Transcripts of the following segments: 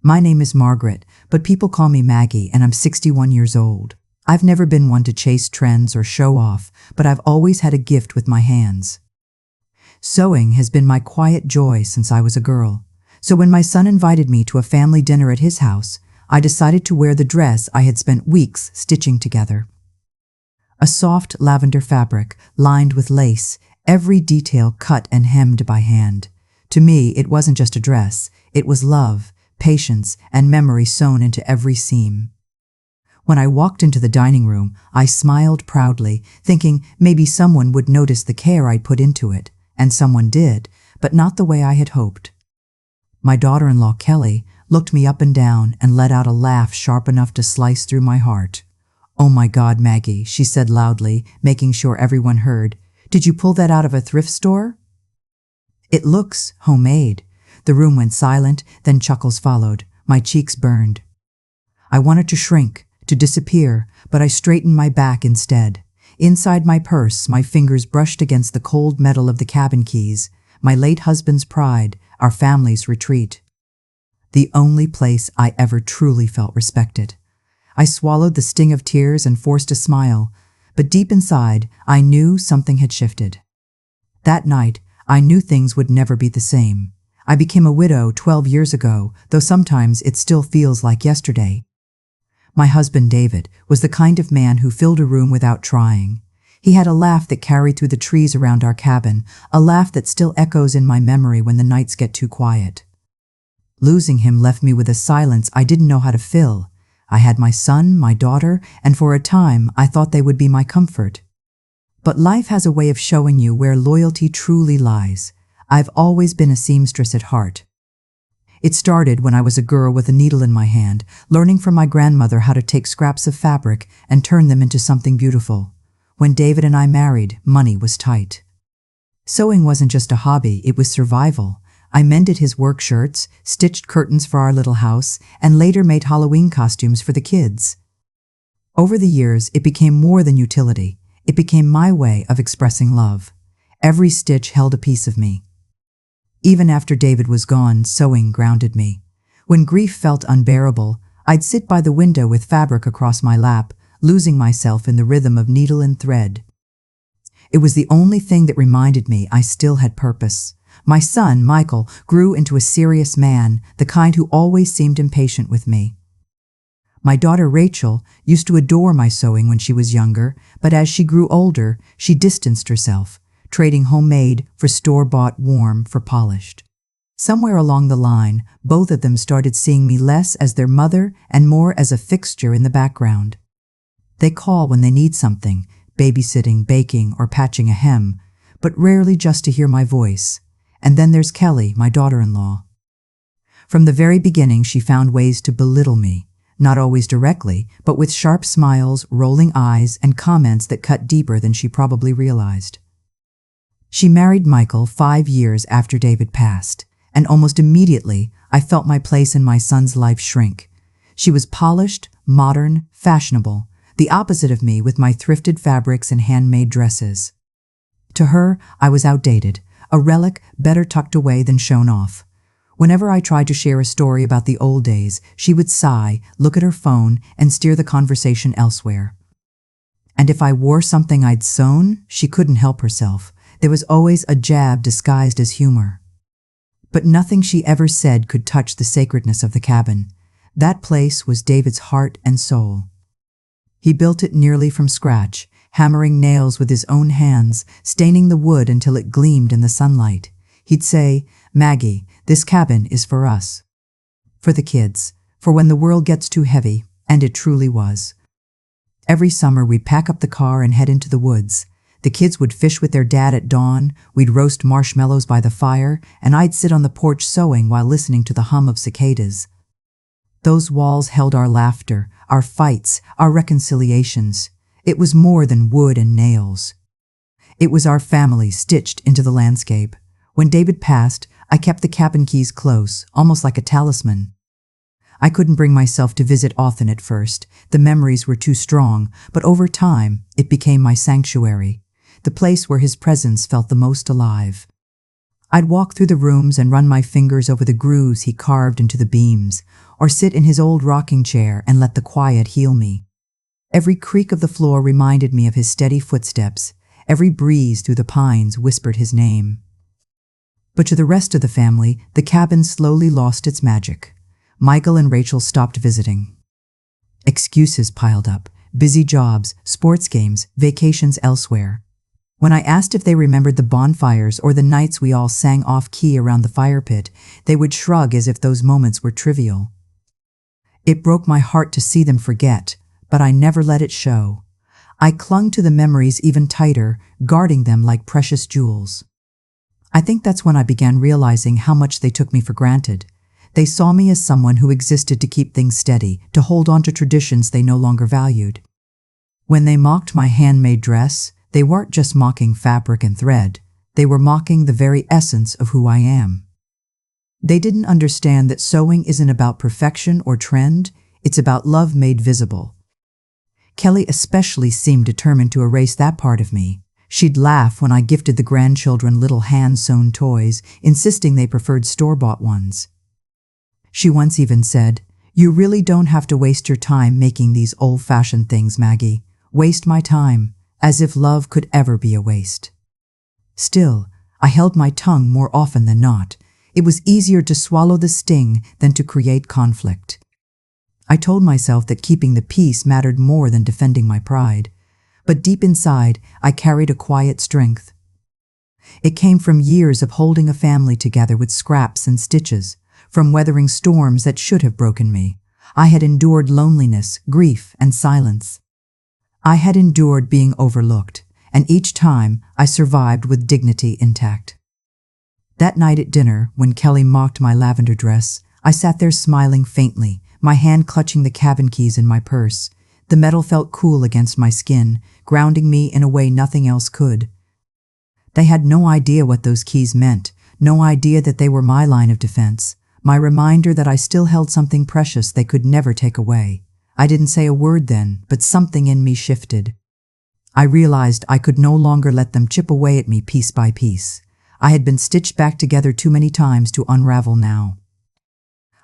My name is Margaret, but people call me Maggie, and I'm 61 years old. I've never been one to chase trends or show off, but I've always had a gift with my hands. Sewing has been my quiet joy since I was a girl. So when my son invited me to a family dinner at his house, I decided to wear the dress I had spent weeks stitching together. A soft lavender fabric, lined with lace, every detail cut and hemmed by hand. To me, it wasn't just a dress, it was love, patience, and memory sewn into every seam. When I walked into the dining room, I smiled proudly, thinking maybe someone would notice the care I'd put into it, and someone did, but not the way I had hoped. My daughter-in-law, Kelly, looked me up and down and let out a laugh sharp enough to slice through my heart. "Oh my God, Maggie," she said loudly, making sure everyone heard. "Did you pull that out of a thrift store?" "It looks homemade." The room went silent, then chuckles followed. My cheeks burned. I wanted to shrink, to disappear, but I straightened my back instead. Inside my purse, my fingers brushed against the cold metal of the cabin keys, my late husband's pride, our family's retreat. The only place I ever truly felt respected. I swallowed the sting of tears and forced a smile, but deep inside, I knew something had shifted. That night, I knew things would never be the same. I became a widow 12 years ago, though sometimes it still feels like yesterday. My husband, David, was the kind of man who filled a room without trying. He had a laugh that carried through the trees around our cabin, a laugh that still echoes in my memory when the nights get too quiet. Losing him left me with a silence I didn't know how to fill. I had my son, my daughter, and for a time I thought they would be my comfort. But life has a way of showing you where loyalty truly lies. I've always been a seamstress at heart. It started when I was a girl with a needle in my hand, learning from my grandmother how to take scraps of fabric and turn them into something beautiful. When David and I married, money was tight. Sewing wasn't just a hobby, it was survival. I mended his work shirts, stitched curtains for our little house, and later made Halloween costumes for the kids. Over the years, it became more than utility. It became my way of expressing love. Every stitch held a piece of me. Even after David was gone, sewing grounded me. When grief felt unbearable, I'd sit by the window with fabric across my lap, losing myself in the rhythm of needle and thread. It was the only thing that reminded me I still had purpose. My son, Michael, grew into a serious man, the kind who always seemed impatient with me. My daughter, Rachel, used to adore my sewing when she was younger, but as she grew older, she distanced herself, trading homemade for store-bought warm for polished. Somewhere along the line, both of them started seeing me less as their mother and more as a fixture in the background. They call when they need something, babysitting, baking, or patching a hem, but rarely just to hear my voice. And then there's Kelly, my daughter-in-law. From the very beginning, she found ways to belittle me, not always directly, but with sharp smiles, rolling eyes, and comments that cut deeper than she probably realized. She married Michael 5 years after David passed, and almost immediately I felt my place in my son's life shrink. She was polished, modern, fashionable, the opposite of me with my thrifted fabrics and handmade dresses. To her, I was outdated, a relic better tucked away than shown off. Whenever I tried to share a story about the old days, she would sigh, look at her phone, and steer the conversation elsewhere. And if I wore something I'd sewn, she couldn't help herself. There was always a jab disguised as humor. But nothing she ever said could touch the sacredness of the cabin. That place was David's heart and soul. He built it nearly from scratch, hammering nails with his own hands, staining the wood until it gleamed in the sunlight. He'd say, "Maggie, this cabin is for us. For the kids, for when the world gets too heavy," and it truly was. Every summer we'd pack up the car and head into the woods. The kids would fish with their dad at dawn, we'd roast marshmallows by the fire, and I'd sit on the porch sewing while listening to the hum of cicadas. Those walls held our laughter, our fights, our reconciliations. It was more than wood and nails. It was our family stitched into the landscape. When David passed, I kept the cabin keys close, almost like a talisman. I couldn't bring myself to visit often at first. The memories were too strong, but over time, it became my sanctuary, the place where his presence felt the most alive. I'd walk through the rooms and run my fingers over the grooves he carved into the beams, or sit in his old rocking chair and let the quiet heal me. Every creak of the floor reminded me of his steady footsteps. Every breeze through the pines whispered his name. But to the rest of the family, the cabin slowly lost its magic. Michael and Rachel stopped visiting. Excuses piled up: busy jobs, sports games, vacations elsewhere. When I asked if they remembered the bonfires or the nights we all sang off-key around the fire pit, they would shrug as if those moments were trivial. It broke my heart to see them forget, but I never let it show. I clung to the memories even tighter, guarding them like precious jewels. I think that's when I began realizing how much they took me for granted. They saw me as someone who existed to keep things steady, to hold on to traditions they no longer valued. When they mocked my handmade dress, they weren't just mocking fabric and thread. They were mocking the very essence of who I am. They didn't understand that sewing isn't about perfection or trend, it's about love made visible. Kelly especially seemed determined to erase that part of me. She'd laugh when I gifted the grandchildren little hand-sewn toys, insisting they preferred store-bought ones. She once even said, "You really don't have to waste your time making these old-fashioned things, Maggie. Waste my time," as if love could ever be a waste. Still, I held my tongue more often than not. It was easier to swallow the sting than to create conflict. I told myself that keeping the peace mattered more than defending my pride. But deep inside, I carried a quiet strength. It came from years of holding a family together with scraps and stitches, from weathering storms that should have broken me. I had endured loneliness, grief, and silence. I had endured being overlooked, and each time I survived with dignity intact. That night at dinner, when Kelly mocked my lavender dress, I sat there smiling faintly, my hand clutching the cabin keys in my purse. The metal felt cool against my skin, grounding me in a way nothing else could. They had no idea what those keys meant, no idea that they were my line of defense, my reminder that I still held something precious they could never take away. I didn't say a word then, but something in me shifted. I realized I could no longer let them chip away at me piece by piece. I had been stitched back together too many times to unravel now.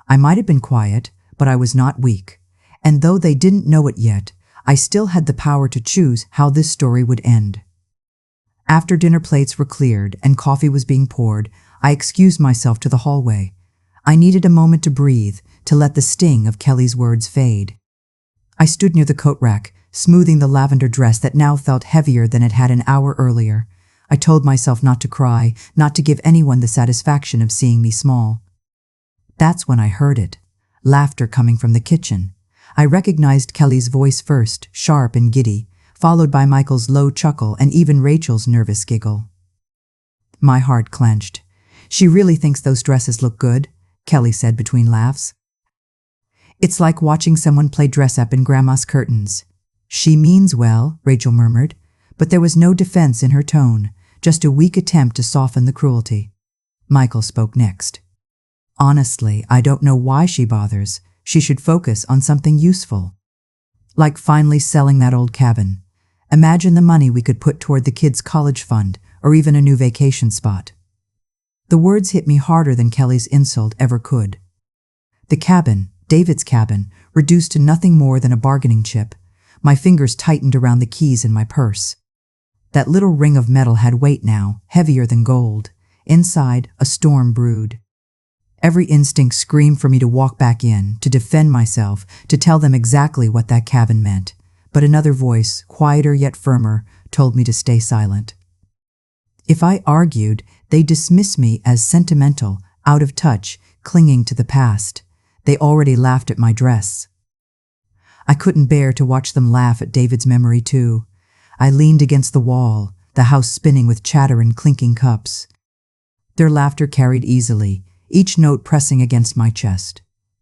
I might have been quiet, but I was not weak. And though they didn't know it yet, I still had the power to choose how this story would end. After dinner plates were cleared and coffee was being poured, I excused myself to the hallway. I needed a moment to breathe, to let the sting of Kelly's words fade. I stood near the coat rack, smoothing the lavender dress that now felt heavier than it had an hour earlier. I told myself not to cry, not to give anyone the satisfaction of seeing me small. That's when I heard it, laughter coming from the kitchen. I recognized Kelly's voice first, sharp and giddy, followed by Michael's low chuckle and even Rachel's nervous giggle. My heart clenched. "She really thinks those dresses look good," Kelly said between laughs. "It's like watching someone play dress-up in Grandma's curtains." "She means well," Rachel murmured, but there was no defense in her tone, just a weak attempt to soften the cruelty. Michael spoke next. "Honestly, I don't know why she bothers. She should focus on something useful. Like finally selling that old cabin. Imagine the money we could put toward the kids' college fund or even a new vacation spot." The words hit me harder than Kelly's insult ever could. The cabin, David's cabin, reduced to nothing more than a bargaining chip. My fingers tightened around the keys in my purse. That little ring of metal had weight now, heavier than gold. Inside, a storm brewed. Every instinct screamed for me to walk back in, to defend myself, to tell them exactly what that cabin meant. But another voice, quieter yet firmer, told me to stay silent. If I argued, they'd dismiss me as sentimental, out of touch, clinging to the past. They already laughed at my dress. I couldn't bear to watch them laugh at David's memory too. I leaned against the wall, the house spinning with chatter and clinking cups. Their laughter carried easily, each note pressing against my chest.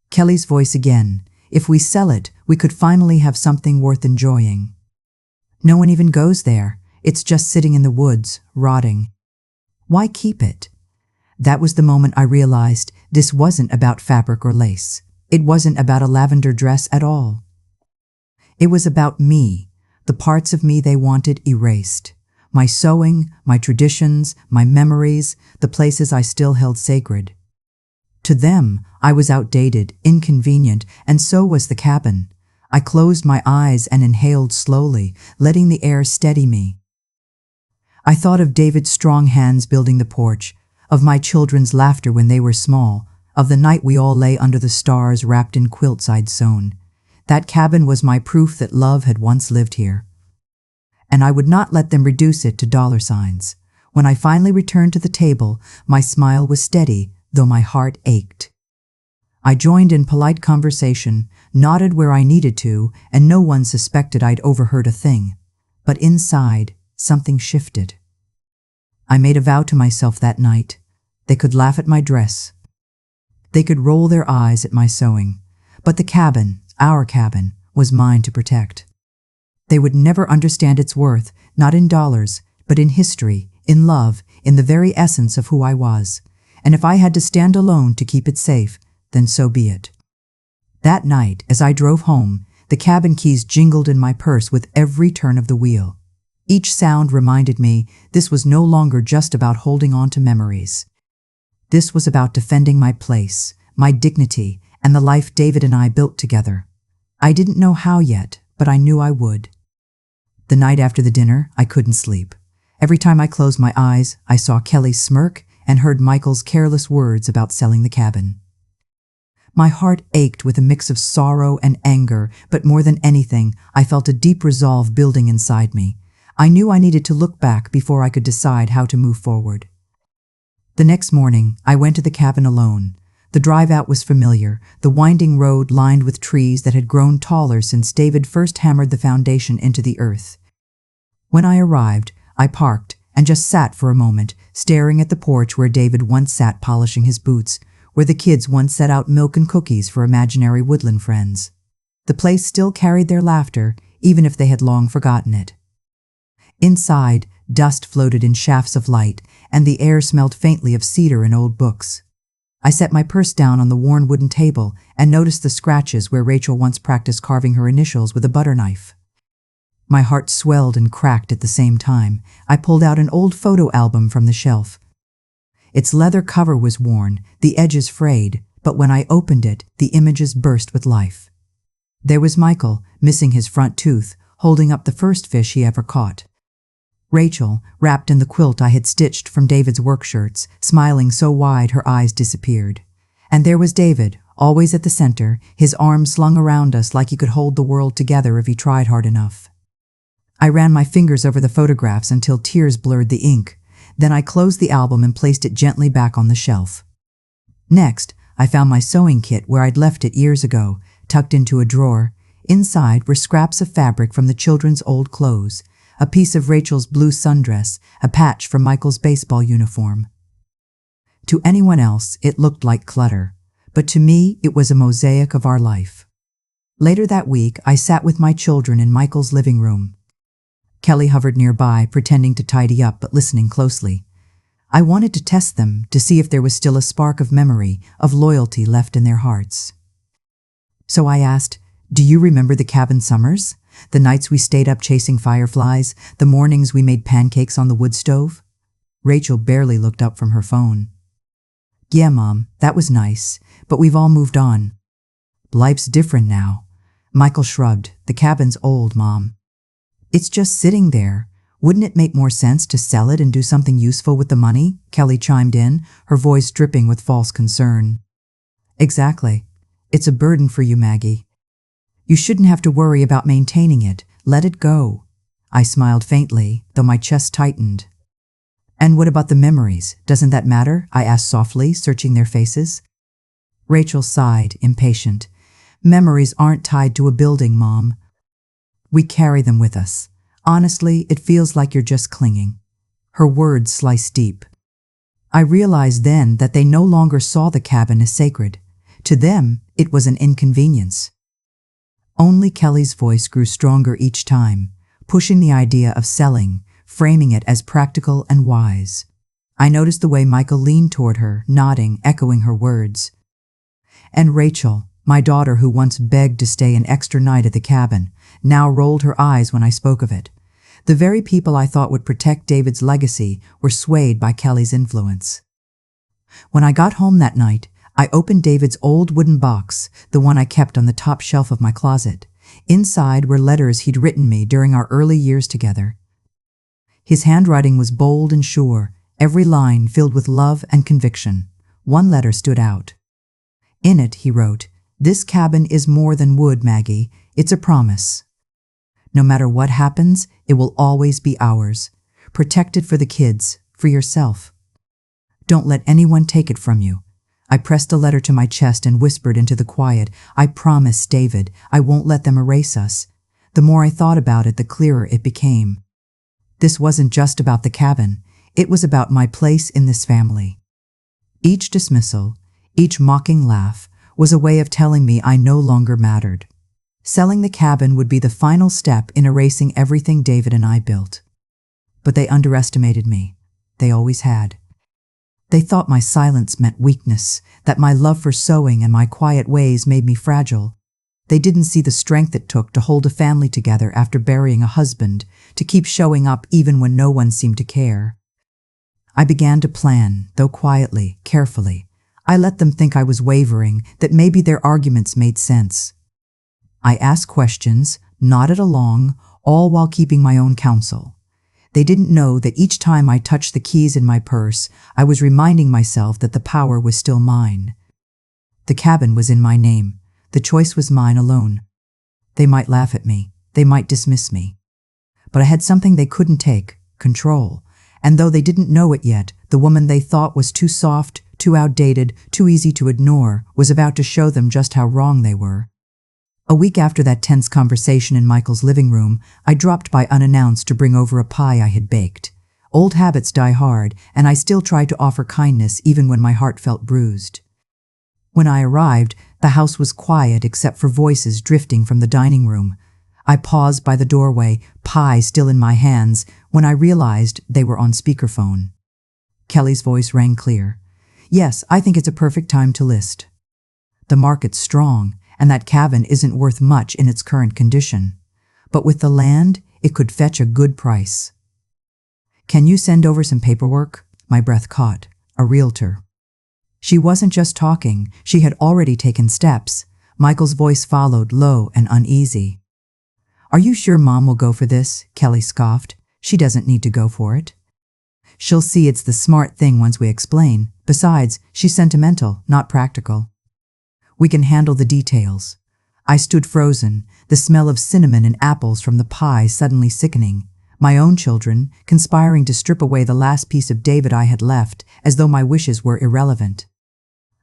Kelly's voice again. "If we sell it, we could finally have something worth enjoying." "No one even goes there. It's just sitting in the woods, rotting. Why keep it?" That was the moment I realized this wasn't about fabric or lace. It wasn't about a lavender dress at all. It was about me, the parts of me they wanted erased. My sewing, my traditions, my memories, the places I still held sacred. To them, I was outdated, inconvenient, and so was the cabin. I closed my eyes and inhaled slowly, letting the air steady me. I thought of David's strong hands building the porch, of my children's laughter when they were small, of the night we all lay under the stars wrapped in quilts I'd sewn. That cabin was my proof that love had once lived here. And I would not let them reduce it to dollar signs. When I finally returned to the table, my smile was steady, though my heart ached. I joined in polite conversation, nodded where I needed to, and no one suspected I'd overheard a thing. But inside, something shifted. I made a vow to myself that night. They could laugh at my dress. They could roll their eyes at my sewing. But the cabin, our cabin, was mine to protect. They would never understand its worth, not in dollars, but in history, in love, in the very essence of who I was. And if I had to stand alone to keep it safe, then so be it. That night, as I drove home, the cabin keys jingled in my purse with every turn of the wheel. Each sound reminded me this was no longer just about holding on to memories. This was about defending my place, my dignity, and the life David and I built together. I didn't know how yet, but I knew I would. The night after the dinner, I couldn't sleep. Every time I closed my eyes, I saw Kelly's smirk and heard Michael's careless words about selling the cabin. My heart ached with a mix of sorrow and anger, but more than anything, I felt a deep resolve building inside me. I knew I needed to look back before I could decide how to move forward. The next morning, I went to the cabin alone. The drive out was familiar, the winding road lined with trees that had grown taller since David first hammered the foundation into the earth. When I arrived, I parked and just sat for a moment, staring at the porch where David once sat polishing his boots, where the kids once set out milk and cookies for imaginary woodland friends. The place still carried their laughter, even if they had long forgotten it. Inside, dust floated in shafts of light, and the air smelled faintly of cedar and old books. I set my purse down on the worn wooden table and noticed the scratches where Rachel once practiced carving her initials with a butter knife. My heart swelled and cracked at the same time. I pulled out an old photo album from the shelf. Its leather cover was worn, the edges frayed, but when I opened it, the images burst with life. There was Michael, missing his front tooth, holding up the first fish he ever caught. Rachel, wrapped in the quilt I had stitched from David's work shirts, smiling so wide her eyes disappeared. And there was David, always at the center, his arms slung around us like he could hold the world together if he tried hard enough. I ran my fingers over the photographs until tears blurred the ink. Then I closed the album and placed it gently back on the shelf. Next, I found my sewing kit where I'd left it years ago, tucked into a drawer. Inside were scraps of fabric from the children's old clothes, a piece of Rachel's blue sundress, a patch from Michael's baseball uniform. To anyone else, it looked like clutter, but to me, it was a mosaic of our life. Later that week, I sat with my children in Michael's living room. Kelly hovered nearby, pretending to tidy up but listening closely. I wanted to test them to see if there was still a spark of memory, of loyalty left in their hearts. So I asked, "Do you remember the cabin summers? The nights we stayed up chasing fireflies, the mornings we made pancakes on the wood stove?" Rachel barely looked up from her phone. "Yeah, Mom, that was nice, but we've all moved on. Life's different now." Michael shrugged. "The cabin's old, Mom." "It's just sitting there. Wouldn't it make more sense to sell it and do something useful with the money?" Kelly chimed in, her voice dripping with false concern. "Exactly. It's a burden for you, Maggie. You shouldn't have to worry about maintaining it. Let it go." I smiled faintly, though my chest tightened. "And what about the memories? Doesn't that matter?" I asked softly, searching their faces. Rachel sighed, impatient. "Memories aren't tied to a building, Mom. We carry them with us. Honestly, it feels like you're just clinging." Her words sliced deep. I realized then that they no longer saw the cabin as sacred. To them, it was an inconvenience. Only Kelly's voice grew stronger each time, pushing the idea of selling, framing it as practical and wise. I noticed the way Michael leaned toward her, nodding, echoing her words. And Rachel, my daughter who once begged to stay an extra night at the cabin, now rolled her eyes when I spoke of it. The very people I thought would protect David's legacy were swayed by Kelly's influence. When I got home that night, I opened David's old wooden box, the one I kept on the top shelf of my closet. Inside were letters he'd written me during our early years together. His handwriting was bold and sure, every line filled with love and conviction. One letter stood out. In it, he wrote, "This cabin is more than wood, Maggie. It's a promise. No matter what happens, it will always be ours. Protected for the kids, for yourself. Don't let anyone take it from you." I pressed the letter to my chest and whispered into the quiet, "I promise, David, I won't let them erase us." The more I thought about it, the clearer it became. This wasn't just about the cabin. It was about my place in this family. Each dismissal, each mocking laugh, was a way of telling me I no longer mattered. Selling the cabin would be the final step in erasing everything David and I built. But they underestimated me. They always had. They thought my silence meant weakness, that my love for sewing and my quiet ways made me fragile. They didn't see the strength it took to hold a family together after burying a husband, to keep showing up even when no one seemed to care. I began to plan, though quietly, carefully. I let them think I was wavering, that maybe their arguments made sense. I asked questions, nodded along, all while keeping my own counsel. They didn't know that each time I touched the keys in my purse, I was reminding myself that the power was still mine. The cabin was in my name. The choice was mine alone. They might laugh at me. They might dismiss me. But I had something they couldn't take, control. And though they didn't know it yet, the woman they thought was too soft, too outdated, too easy to ignore, was about to show them just how wrong they were. A week after that tense conversation in Michael's living room, I dropped by unannounced to bring over a pie I had baked. Old habits die hard, and I still tried to offer kindness even when my heart felt bruised. When I arrived, the house was quiet except for voices drifting from the dining room. I paused by the doorway, pie still in my hands, when I realized they were on speakerphone. Kelly's voice rang clear. "Yes, I think it's a perfect time to list. The market's strong, and that cabin isn't worth much in its current condition. But with the land, it could fetch a good price. Can you send over some paperwork?" My breath caught. A realtor. She wasn't just talking, she had already taken steps. Michael's voice followed, low and uneasy. "Are you sure Mom will go for this?" Kelly scoffed. "She doesn't need to go for it. She'll see it's the smart thing once we explain. Besides, she's sentimental, not practical. We can handle the details." I stood frozen, the smell of cinnamon and apples from the pie suddenly sickening. My own children, conspiring to strip away the last piece of David I had left, as though my wishes were irrelevant.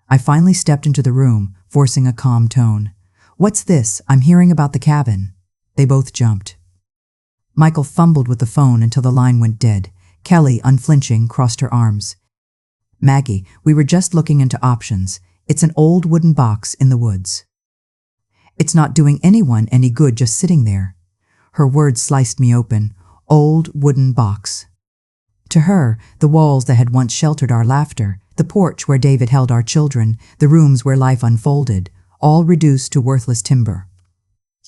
I finally stepped into the room, forcing a calm tone. "What's this? I'm hearing about the cabin." They both jumped. Michael fumbled with the phone until the line went dead. Kelly, unflinching, crossed her arms. "Maggie, we were just looking into options. It's an old wooden box in the woods. It's not doing anyone any good just sitting there." Her words sliced me open. Old wooden box. To her, the walls that had once sheltered our laughter, the porch where David held our children, the rooms where life unfolded, all reduced to worthless timber.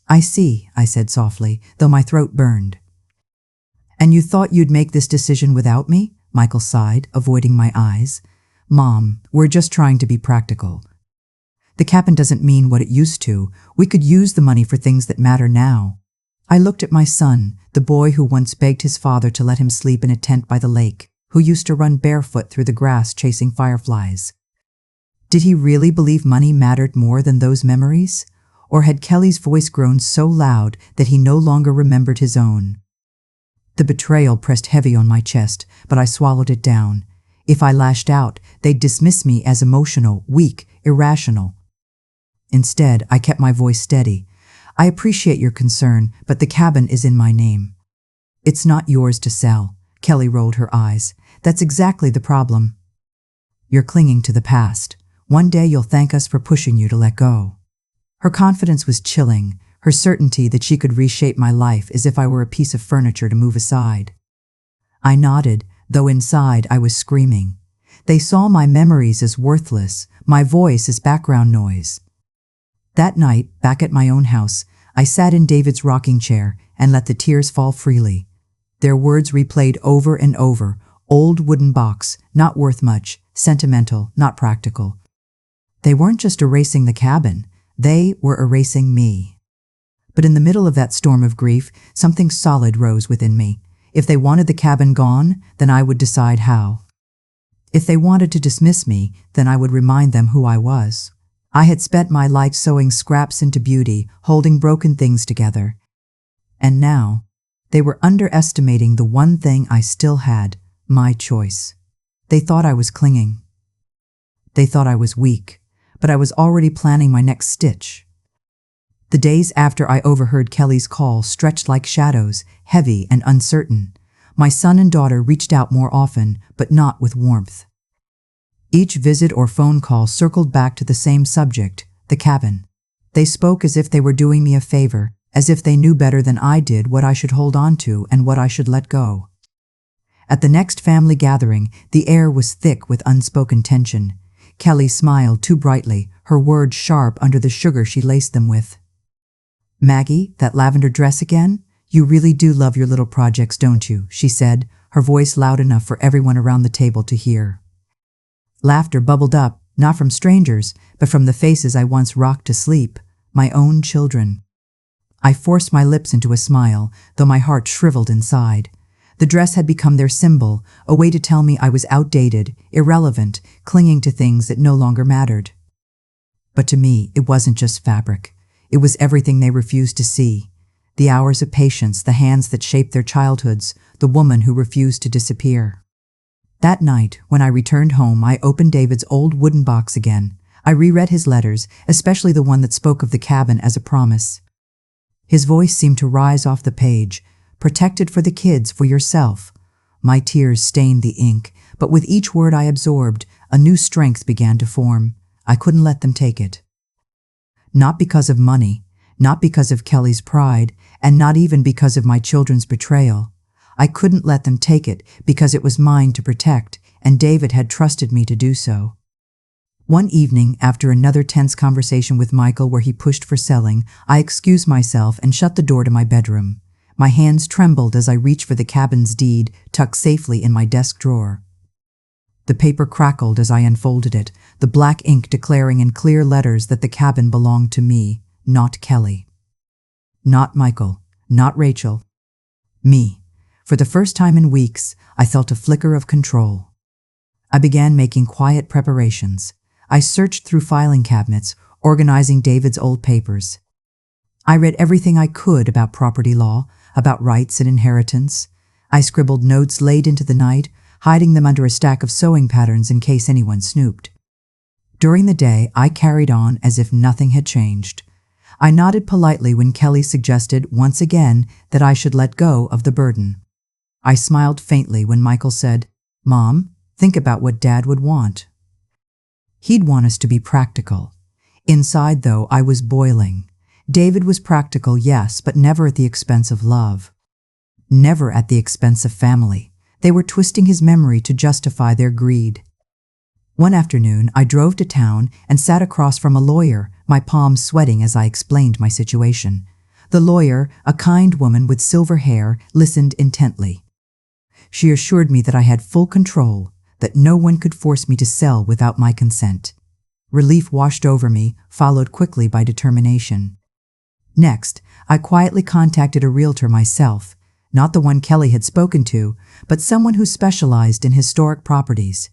"I see," I said softly, though my throat burned. "And you thought you'd make this decision without me?" Michael sighed, avoiding my eyes. "Mom, we're just trying to be practical. The cabin doesn't mean what it used to. We could use the money for things that matter now." I looked at my son, the boy who once begged his father to let him sleep in a tent by the lake, who used to run barefoot through the grass chasing fireflies. Did he really believe money mattered more than those memories? Or had Kelly's voice grown so loud that he no longer remembered his own? The betrayal pressed heavy on my chest, but I swallowed it down. If I lashed out, they'd dismiss me as emotional, weak, irrational. Instead, I kept my voice steady. "I appreciate your concern, but the cabin is in my name. It's not yours to sell." Kelly rolled her eyes. "That's exactly the problem. You're clinging to the past. One day you'll thank us for pushing you to let go." Her confidence was chilling, her certainty that she could reshape my life as if I were a piece of furniture to move aside. I nodded, though inside I was screaming. They saw my memories as worthless, my voice as background noise. That night, back at my own house, I sat in David's rocking chair and let the tears fall freely. Their words replayed over and over. Old wooden box, not worth much, sentimental, not practical. They weren't just erasing the cabin, they were erasing me. But in the middle of that storm of grief, something solid rose within me. If they wanted the cabin gone, then I would decide how. If they wanted to dismiss me, then I would remind them who I was. I had spent my life sewing scraps into beauty, holding broken things together. And now, they were underestimating the one thing I still had, my choice. They thought I was clinging. They thought I was weak, but I was already planning my next stitch. The days after I overheard Kelly's call stretched like shadows, heavy and uncertain. My son and daughter reached out more often, but not with warmth. Each visit or phone call circled back to the same subject, the cabin. They spoke as if they were doing me a favor, as if they knew better than I did what I should hold on to and what I should let go. At the next family gathering, the air was thick with unspoken tension. Kelly smiled too brightly, her words sharp under the sugar she laced them with. "Maggie, that lavender dress again? You really do love your little projects, don't you?" she said, her voice loud enough for everyone around the table to hear. Laughter bubbled up, not from strangers, but from the faces I once rocked to sleep, my own children. I forced my lips into a smile, though my heart shriveled inside. The dress had become their symbol, a way to tell me I was outdated, irrelevant, clinging to things that no longer mattered. But to me, it wasn't just fabric. It was everything they refused to see. The hours of patience, the hands that shaped their childhoods, the woman who refused to disappear. That night, when I returned home, I opened David's old wooden box again. I reread his letters, especially the one that spoke of the cabin as a promise. His voice seemed to rise off the page, "Protected for the kids, for yourself." My tears stained the ink, but with each word I absorbed, a new strength began to form. I couldn't let them take it. Not because of money, not because of Kelly's pride, and not even because of my children's betrayal. I couldn't let them take it because it was mine to protect, and David had trusted me to do so. One evening, after another tense conversation with Michael where he pushed for selling, I excused myself and shut the door to my bedroom. My hands trembled as I reached for the cabin's deed, tucked safely in my desk drawer. The paper crackled as I unfolded it, the black ink declaring in clear letters that the cabin belonged to me, not Kelly. Not Michael, not Rachel. Me. For the first time in weeks, I felt a flicker of control. I began making quiet preparations. I searched through filing cabinets, organizing David's old papers. I read everything I could about property law, about rights and inheritance. I scribbled notes late into the night, hiding them under a stack of sewing patterns in case anyone snooped. During the day, I carried on as if nothing had changed. I nodded politely when Kelly suggested, once again, that I should let go of the burden. I smiled faintly when Michael said, "Mom, think about what Dad would want." He'd want us to be practical. Inside, though, I was boiling. David was practical, yes, but never at the expense of love. Never at the expense of family. They were twisting his memory to justify their greed. One afternoon, I drove to town and sat across from a lawyer, my palms sweating as I explained my situation. The lawyer, a kind woman with silver hair, listened intently. She assured me that I had full control, that no one could force me to sell without my consent. Relief washed over me, followed quickly by determination. Next, I quietly contacted a realtor myself, not the one Kelly had spoken to, but someone who specialized in historic properties.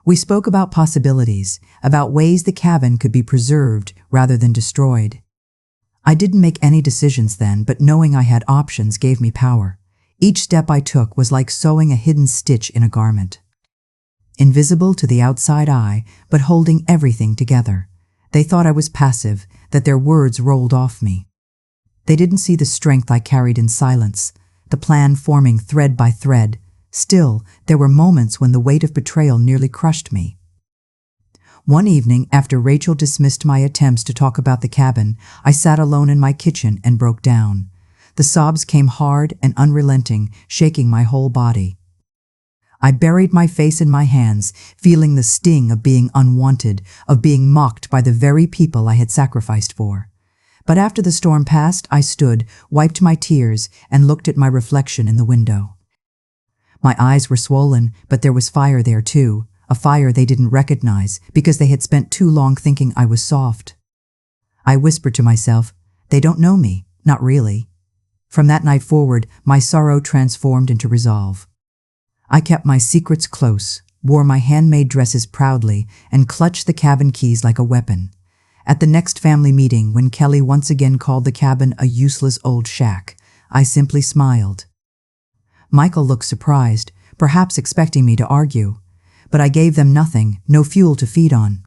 We spoke about possibilities, about ways the cabin could be preserved rather than destroyed. I didn't make any decisions then, but knowing I had options gave me power. Each step I took was like sewing a hidden stitch in a garment. Invisible to the outside eye, but holding everything together. They thought I was passive, that their words rolled off me. They didn't see the strength I carried in silence, the plan forming thread by thread. Still, there were moments when the weight of betrayal nearly crushed me. One evening, after Rachel dismissed my attempts to talk about the cabin, I sat alone in my kitchen and broke down. The sobs came hard and unrelenting, shaking my whole body. I buried my face in my hands, feeling the sting of being unwanted, of being mocked by the very people I had sacrificed for. But after the storm passed, I stood, wiped my tears, and looked at my reflection in the window. My eyes were swollen, but there was fire there too, a fire they didn't recognize because they had spent too long thinking I was soft. I whispered to myself, they don't know me, not really. From that night forward, my sorrow transformed into resolve. I kept my secrets close, wore my handmade dresses proudly, and clutched the cabin keys like a weapon. At the next family meeting, when Kelly once again called the cabin a useless old shack, I simply smiled. Michael looked surprised, perhaps expecting me to argue, but I gave them nothing, no fuel to feed on.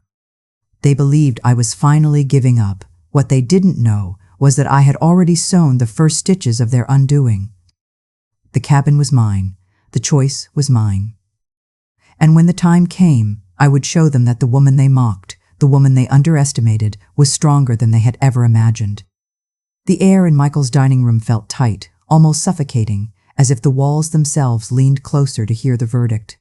They believed I was finally giving up. What they didn't know was that I had already sewn the first stitches of their undoing. The cabin was mine. The choice was mine. And when the time came, I would show them that the woman they mocked, the woman they underestimated, was stronger than they had ever imagined. The air in Michael's dining room felt tight, almost suffocating, as if the walls themselves leaned closer to hear the verdict.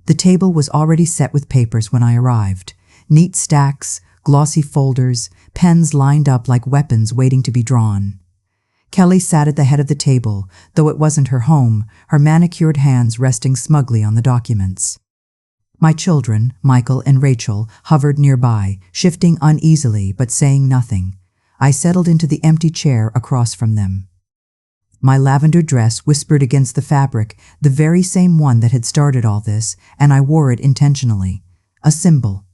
The table was already set with papers when I arrived. Neat stacks, glossy folders, pens lined up like weapons waiting to be drawn. Kelly sat at the head of the table, though it wasn't her home, her manicured hands resting smugly on the documents. My children, Michael and Rachel, hovered nearby, shifting uneasily but saying nothing. I settled into the empty chair across from them. My lavender dress whispered against the fabric, the very same one that had started all this, and I wore it intentionally. A symbol.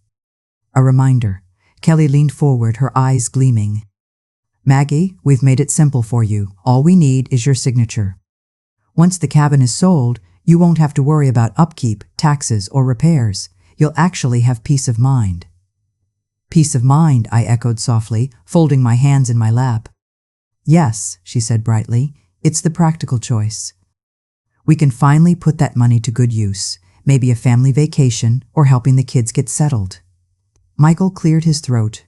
A reminder. Kelly leaned forward, her eyes gleaming. Maggie, we've made it simple for you. All we need is your signature. Once the cabin is sold, you won't have to worry about upkeep, taxes, or repairs. You'll actually have peace of mind. Peace of mind, I echoed softly, folding my hands in my lap. Yes, she said brightly, it's the practical choice. We can finally put that money to good use, maybe a family vacation or helping the kids get settled. Michael cleared his throat.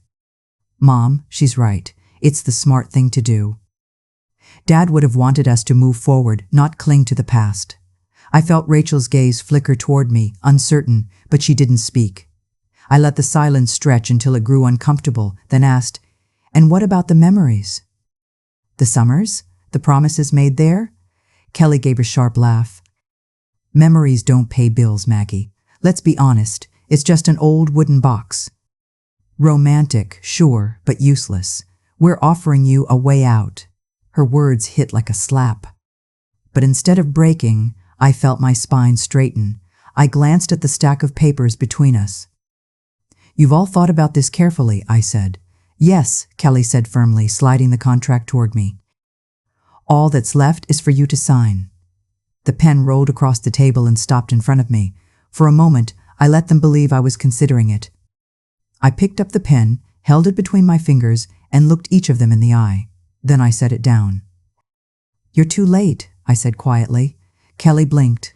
Mom, she's right. It's the smart thing to do. Dad would have wanted us to move forward, not cling to the past. I felt Rachel's gaze flicker toward me, uncertain, but she didn't speak. I let the silence stretch until it grew uncomfortable, then asked, and what about the memories? The summers? The promises made there? Kelly gave a sharp laugh. Memories don't pay bills, Maggie. Let's be honest, it's just an old wooden box. Romantic, sure, but useless. We're offering you a way out. Her words hit like a slap. But instead of breaking, I felt my spine straighten. I glanced at the stack of papers between us. You've all thought about this carefully, I said. Yes, Kelly said firmly, sliding the contract toward me. All that's left is for you to sign. The pen rolled across the table and stopped in front of me. For a moment, I let them believe I was considering it. I picked up the pen, held it between my fingers, and looked each of them in the eye. Then I set it down. You're too late, I said quietly. Kelly blinked.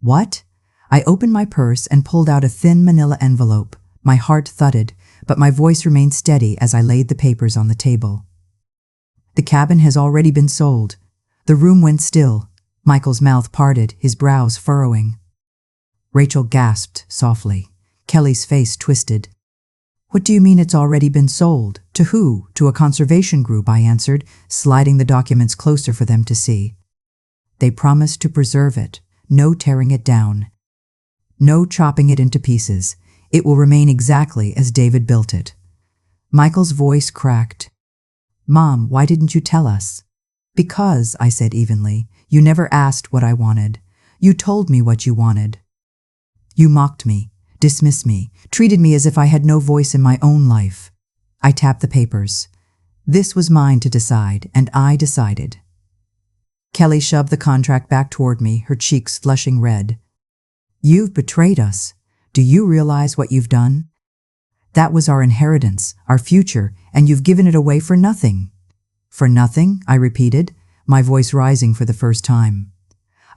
What? I opened my purse and pulled out a thin manila envelope. My heart thudded, but my voice remained steady as I laid the papers on the table. The cabin has already been sold. The room went still. Michael's mouth parted, his brows furrowing. Rachel gasped softly. Kelly's face twisted. What do you mean it's already been sold? To who? To a conservation group, I answered, sliding the documents closer for them to see. They promised to preserve it. No tearing it down. No chopping it into pieces. It will remain exactly as David built it. Michael's voice cracked. Mom, why didn't you tell us? Because, I said evenly, you never asked what I wanted. You told me what you wanted. You mocked me, dismissed me, treated me as if I had no voice in my own life. I tapped the papers. This was mine to decide, and I decided. Kelly shoved the contract back toward me, her cheeks flushing red. You've betrayed us. Do you realize what you've done? That was our inheritance, our future, and you've given it away for nothing. For nothing, I repeated, my voice rising for the first time.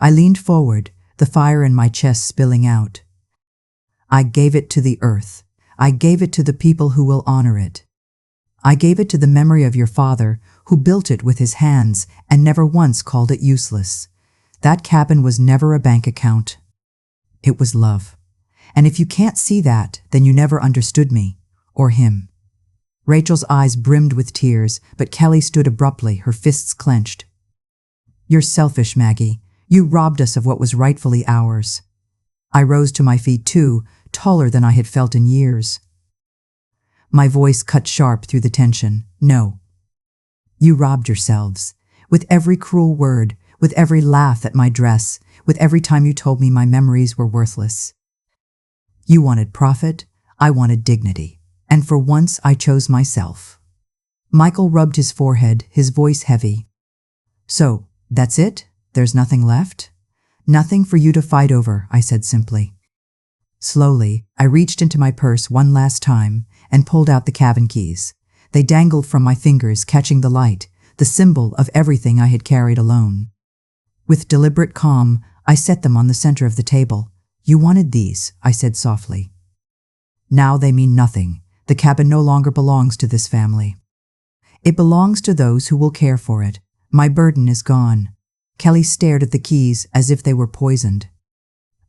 I leaned forward, the fire in my chest spilling out. I gave it to the earth. I gave it to the people who will honor it. I gave it to the memory of your father, who built it with his hands and never once called it useless. That cabin was never a bank account. It was love. And if you can't see that, then you never understood me, or him. Rachel's eyes brimmed with tears, but Kelly stood abruptly, her fists clenched. You're selfish, Maggie. You robbed us of what was rightfully ours. I rose to my feet too, taller than I had felt in years. My voice cut sharp through the tension. No. You robbed yourselves. With every cruel word, with every laugh at my dress, with every time you told me my memories were worthless. You wanted profit, I wanted dignity. And for once I chose myself. Michael rubbed his forehead, his voice heavy. So, that's it? There's nothing left? Nothing for you to fight over, I said simply. Slowly, I reached into my purse one last time and pulled out the cabin keys. They dangled from my fingers, catching the light, the symbol of everything I had carried alone. With deliberate calm, I set them on the center of the table. You wanted these, I said softly. Now they mean nothing. The cabin no longer belongs to this family. It belongs to those who will care for it. My burden is gone. Kelly stared at the keys as if they were poisoned.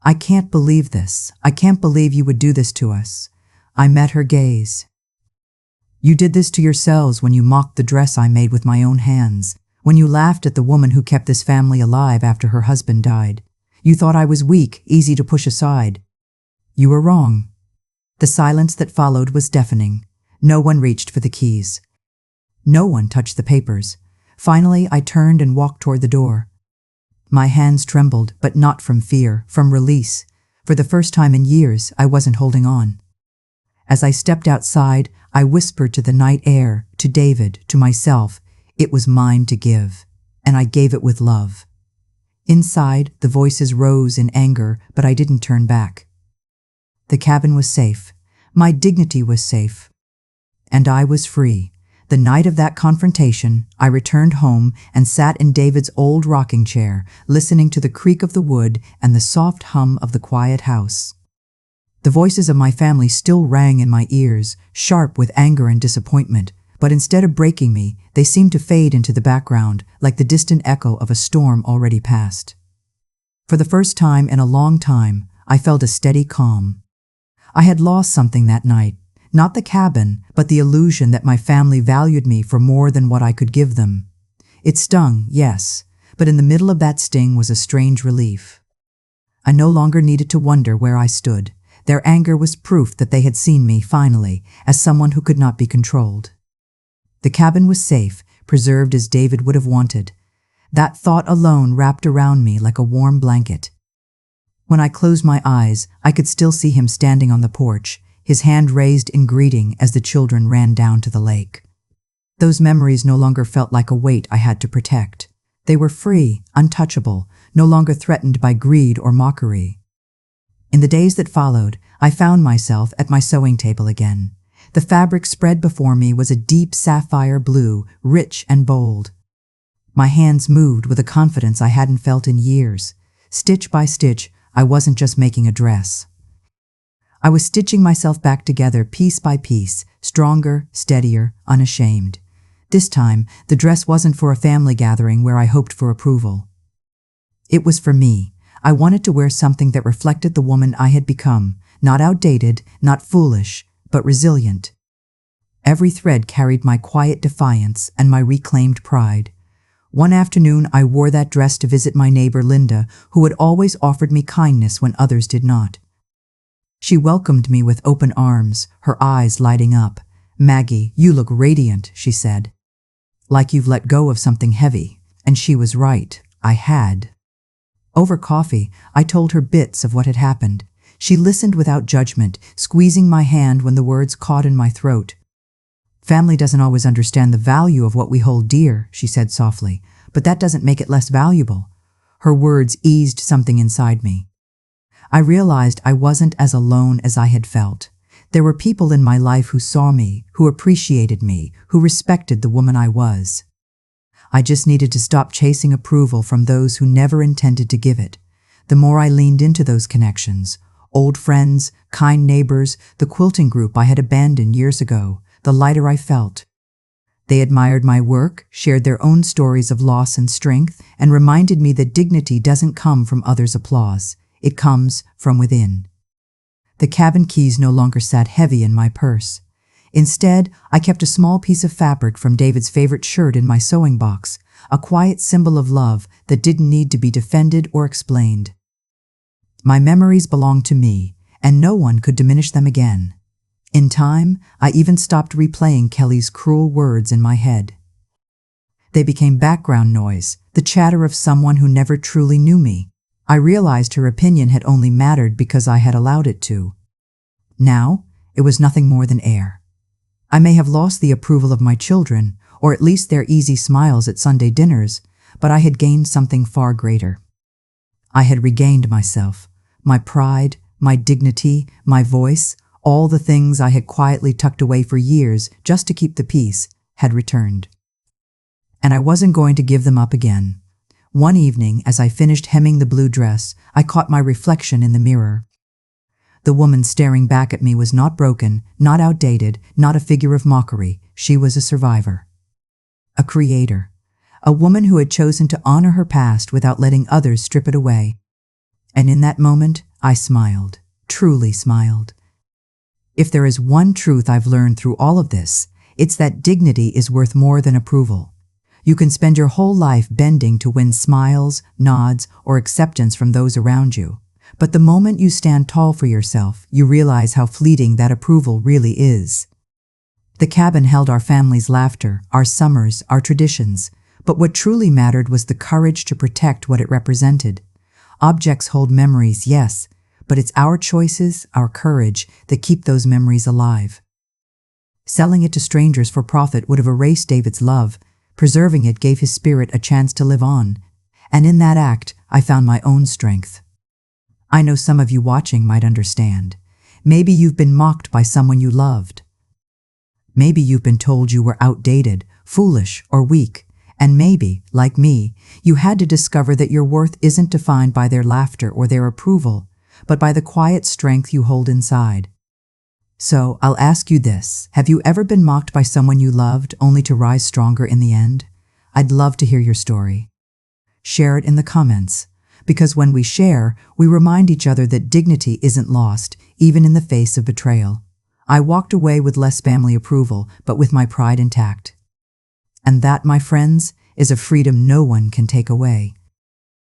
I can't believe this. I can't believe you would do this to us. I met her gaze. You did this to yourselves when you mocked the dress I made with my own hands, when you laughed at the woman who kept this family alive after her husband died. You thought I was weak, easy to push aside. You were wrong. The silence that followed was deafening. No one reached for the keys. No one touched the papers. Finally, I turned and walked toward the door. My hands trembled, but not from fear, from release. For the first time in years, I wasn't holding on. As I stepped outside, I whispered to the night air, to David, to myself, it was mine to give, and I gave it with love. Inside, the voices rose in anger, but I didn't turn back. The cabin was safe. My dignity was safe. And I was free. The night of that confrontation, I returned home and sat in David's old rocking chair, listening to the creak of the wood and the soft hum of the quiet house. The voices of my family still rang in my ears, sharp with anger and disappointment, but instead of breaking me, they seemed to fade into the background, like the distant echo of a storm already past. For the first time in a long time, I felt a steady calm. I had lost something that night. Not the cabin, but the illusion that my family valued me for more than what I could give them. It stung, yes, but in the middle of that sting was a strange relief. I no longer needed to wonder where I stood. Their anger was proof that they had seen me, finally, as someone who could not be controlled. The cabin was safe, preserved as David would have wanted. That thought alone wrapped around me like a warm blanket. When I closed my eyes, I could still see him standing on the porch, his hand raised in greeting as the children ran down to the lake. Those memories no longer felt like a weight I had to protect. They were free, untouchable, no longer threatened by greed or mockery. In the days that followed, I found myself at my sewing table again. The fabric spread before me was a deep sapphire blue, rich and bold. My hands moved with a confidence I hadn't felt in years. Stitch by stitch, I wasn't just making a dress. I was stitching myself back together piece by piece, stronger, steadier, unashamed. This time, the dress wasn't for a family gathering where I hoped for approval. It was for me. I wanted to wear something that reflected the woman I had become, not outdated, not foolish, but resilient. Every thread carried my quiet defiance and my reclaimed pride. One afternoon, I wore that dress to visit my neighbor Linda, who had always offered me kindness when others did not. She welcomed me with open arms, her eyes lighting up. "Maggie, you look radiant," she said. "Like you've let go of something heavy." And she was right. I had. Over coffee, I told her bits of what had happened. She listened without judgment, squeezing my hand when the words caught in my throat. "Family doesn't always understand the value of what we hold dear," she said softly, "but that doesn't make it less valuable." Her words eased something inside me. I realized I wasn't as alone as I had felt. There were people in my life who saw me, who appreciated me, who respected the woman I was. I just needed to stop chasing approval from those who never intended to give it. The more I leaned into those connections, old friends, kind neighbors, the quilting group I had abandoned years ago, the lighter I felt. They admired my work, shared their own stories of loss and strength, and reminded me that dignity doesn't come from others' applause. It comes from within. The cabin keys no longer sat heavy in my purse. Instead, I kept a small piece of fabric from David's favorite shirt in my sewing box, a quiet symbol of love that didn't need to be defended or explained. My memories belonged to me, and no one could diminish them again. In time, I even stopped replaying Kelly's cruel words in my head. They became background noise, the chatter of someone who never truly knew me. I realized her opinion had only mattered because I had allowed it to. Now, it was nothing more than air. I may have lost the approval of my children, or at least their easy smiles at Sunday dinners, but I had gained something far greater. I had regained myself, my pride, my dignity, my voice, all the things I had quietly tucked away for years just to keep the peace, had returned. And I wasn't going to give them up again. One evening, as I finished hemming the blue dress, I caught my reflection in the mirror. The woman staring back at me was not broken, not outdated, not a figure of mockery. She was a survivor. A creator. A woman who had chosen to honor her past without letting others strip it away. And in that moment, I smiled, truly smiled. If there is one truth I've learned through all of this, it's that dignity is worth more than approval. You can spend your whole life bending to win smiles, nods, or acceptance from those around you. But the moment you stand tall for yourself, you realize how fleeting that approval really is. The cabin held our family's laughter, our summers, our traditions. But what truly mattered was the courage to protect what it represented. Objects hold memories, yes, but it's our choices, our courage, that keep those memories alive. Selling it to strangers for profit would have erased David's love. Preserving it gave his spirit a chance to live on. And in that act, I found my own strength. I know some of you watching might understand. Maybe you've been mocked by someone you loved. Maybe you've been told you were outdated, foolish, or weak. And maybe, like me, you had to discover that your worth isn't defined by their laughter or their approval, but by the quiet strength you hold inside. So, I'll ask you this. Have you ever been mocked by someone you loved only to rise stronger in the end? I'd love to hear your story. Share it in the comments, because when we share, we remind each other that dignity isn't lost, even in the face of betrayal. I walked away with less family approval, but with my pride intact. And that, my friends, is a freedom no one can take away.